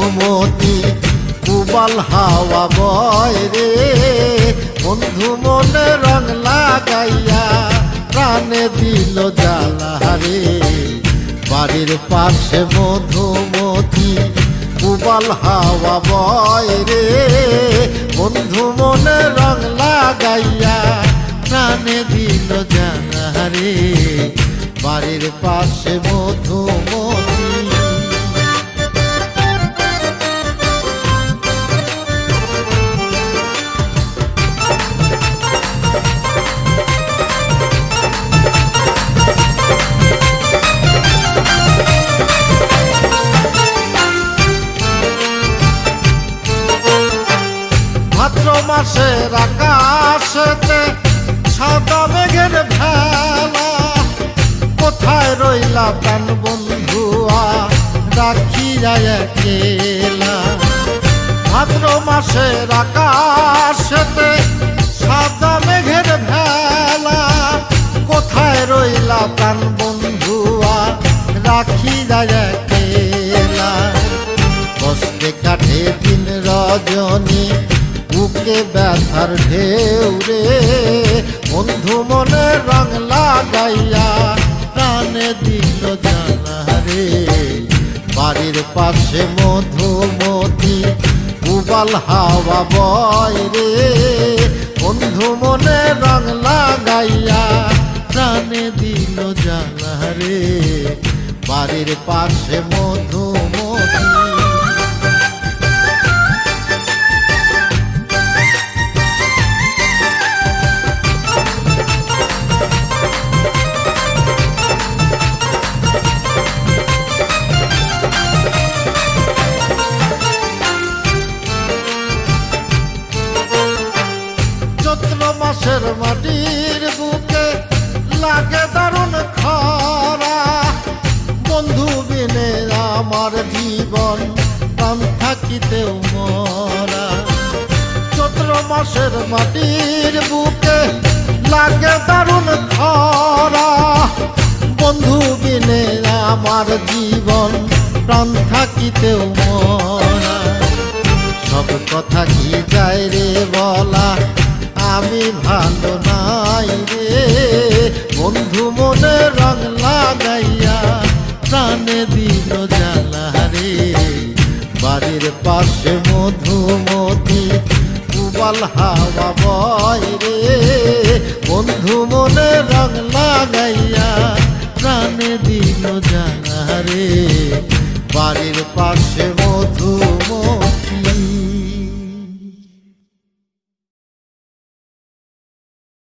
মধুমতি উবাল হাওয়া বয় রে, বন্ধু মনে রং লাগাইয়া প্রাণে দিল জ্বালা রে। বাড়ির পাশে মধুমতি উবাল হাওয়া বয় রে, বন্ধু মনে রং লাগাইয়া প্রাণে দিল জ্বালা রে। বাড়ির পাশে মধুমতি। ভাদ্র মাসের আকাশেতে সাদা মেঘের ভেলা, কোথায় রইলা প্রাণ বন্ধুয়া রাখিয়া একলা। ভাদ্র মাসের আকাশেতে সাদা মেঘের ভেলা, কোথায় রইলা প্রাণ বন্ধুয়া রাখিয়া একলা। কষ্টে কাটে দিন রজনী বুকে ব্যথার ঢেউ রে, বন্ধু মনে রং লাগাইয়া প্রাণে দিল জ্বালা রে। বাড়ির পাশে মধুমতি উবাল হাওয়া বয় রে, বন্ধু মনে রং লাগাইয়া প্রাণে দিল জ্বালা রে। বাড়ির পাশে মধুমতি। চৈত্র মাসের মাটির বুকে লাগে দারুণ খরা, বন্ধু বিনে আমার জীবন প্রাণ থাকিতেও মরা। চৈত্র মাসের মাটির বুকে লাগে দারুণ খরা, বন্ধু বিনে আমার জীবন প্রাণ থাকিতেও মরা। সব কথা কি যায় রে বলা, আমি ভালো নাই রে, বন্ধু মনে রং লাগাইয়া প্রাণে দিল জ্বালা রে। বাড়ির পাশে মধুমতি উবাল হাওয়া বয় রে, বন্ধু মনে রং লাগাইয়া প্রাণে দিল জ্বালা রে। বাড়ির পাশে মধুমতি।